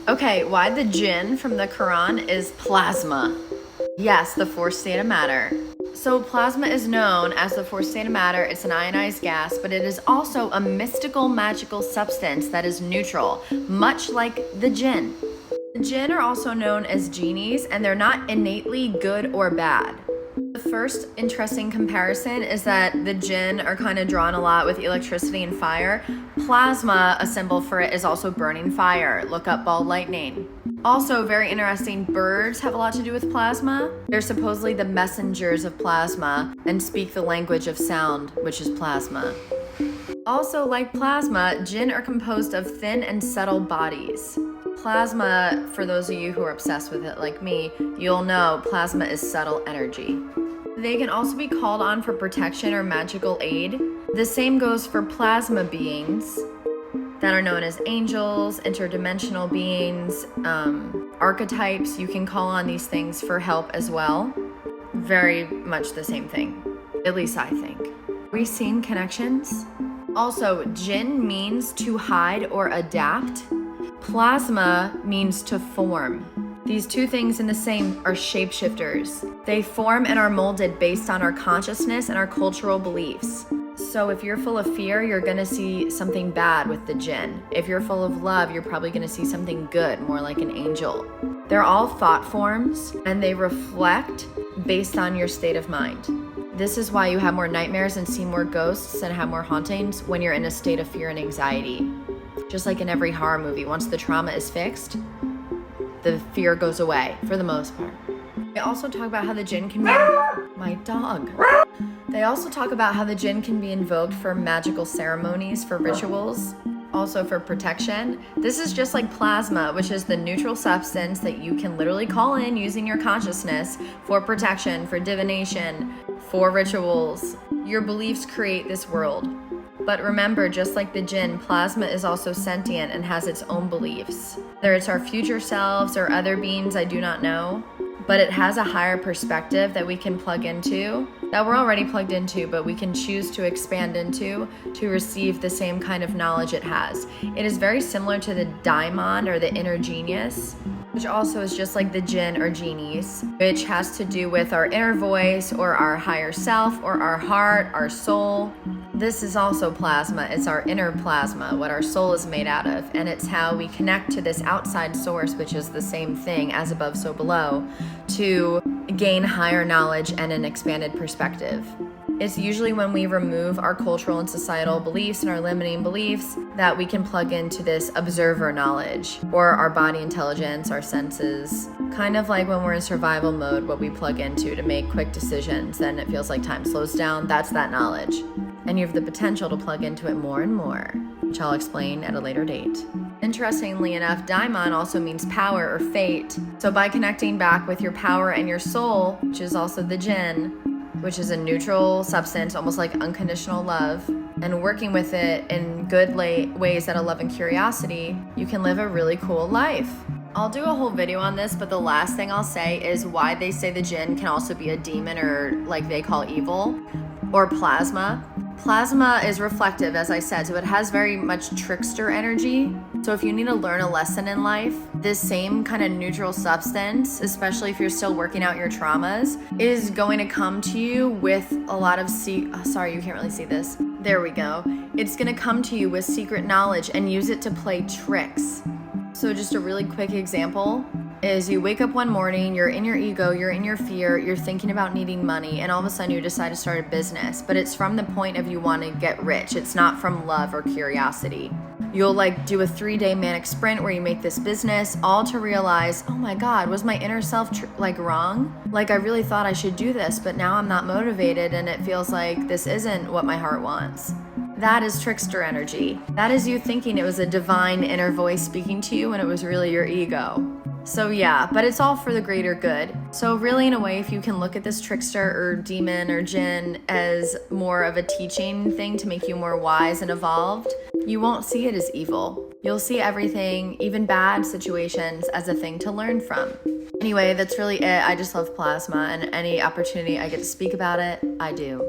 Okay, why the Jinn from the Quran is plasma. Yes, the fourth state of matter. So plasma is known as the fourth state of matter. It's an ionized gas, but it is also a mystical, magical substance that is neutral, much like the Jinn. The Jinn are also known as genies, and they're not innately good or bad. The first interesting comparison is that the Jinn are kind of drawn a lot with electricity and fire. Plasma, a symbol for it, is also burning fire. Look up ball lightning. Also, very interesting, birds have a lot to do with plasma. They're supposedly the messengers of plasma and speak the language of sound, which is plasma. Also, like plasma, Jinn are composed of thin and subtle bodies. Plasma, for those of you who are obsessed with it like me, you'll know plasma is subtle energy. They can also be called on for protection or magical aid. The same goes for plasma beings that are known as angels, interdimensional beings, archetypes. You can call on these things for help as well. Very much the same thing, at least I think. We've seen connections. Also, Jinn means to hide or adapt. Plasma means to form. These two things in the same are shapeshifters. They form and are molded based on our consciousness and our cultural beliefs. So if you're full of fear, you're gonna see something bad with the Jinn. If you're full of love, you're probably gonna see something good, more like an angel. They're all thought forms, and they reflect based on your state of mind. This is why you have more nightmares and see more ghosts and have more hauntings when you're in a state of fear and anxiety. Just like in every horror movie, once the trauma is fixed, the fear goes away for the most part. They also talk about how the Jinn can be... My dog. They also talk about how the Jinn can be invoked for magical ceremonies, for rituals, also for protection. This is just like plasma, which is the neutral substance that you can literally call in using your consciousness for protection, for divination, for rituals. Your beliefs create this world. But remember, just like the Jinn, plasma is also sentient and has its own beliefs. Whether it's our future selves or other beings, I do not know. But it has a higher perspective that we can plug into, that we're already plugged into, but we can choose to expand into to receive the same kind of knowledge it has. It is very similar to the daimon or the inner genius, which also is just like the Jinn or genies, which has to do with our inner voice or our higher self or our heart, our soul. This is also plasma. It's our inner plasma, what our soul is made out of, and it's how we connect to this outside source, which is the same thing, as above, so below, to gain higher knowledge and an expanded perspective. It's usually when we remove our cultural and societal beliefs and our limiting beliefs that we can plug into this observer knowledge, or our body intelligence, our senses. Kind of like when we're in survival mode, what we plug into to make quick decisions, then it feels like time slows down. That's that knowledge. And you have the potential to plug into it more and more, which I'll explain at a later date. Interestingly enough, daimon also means power or fate. So by connecting back with your power and your soul, which is also the Jinn, which is a neutral substance, almost like unconditional love, and working with it in good ways out of love and curiosity, you can live a really cool life. I'll do a whole video on this, but the last thing I'll say is why they say the Jinn can also be a demon, or like they call evil, or plasma. Plasma is reflective, as I said, so it has very much trickster energy. So if you need to learn a lesson in life, this same kind of neutral substance, especially if you're still working out your traumas, is going to come to you with a lot of sorry, you can't really see this. There we go. It's going to come to you with secret knowledge and use it to play tricks. So just a really quick example is you wake up one morning, you're in your ego, you're in your fear, you're thinking about needing money, and all of a sudden you decide to start a business, but it's from the point of you want to get rich. It's not from love or curiosity. You'll do a 3-day manic sprint where you make this business, all to realize, oh my God, was my inner self wrong? I really thought I should do this, but now I'm not motivated and it feels like this isn't what my heart wants. That is trickster energy. That is you thinking it was a divine inner voice speaking to you when it was really your ego. So yeah, but it's all for the greater good. So really, in a way, if you can look at this trickster or demon or Jinn as more of a teaching thing to make you more wise and evolved, you won't see it as evil. You'll see everything, even bad situations, as a thing to learn from. Anyway, that's really it. I just love plasma, and any opportunity I get to speak about it, I do.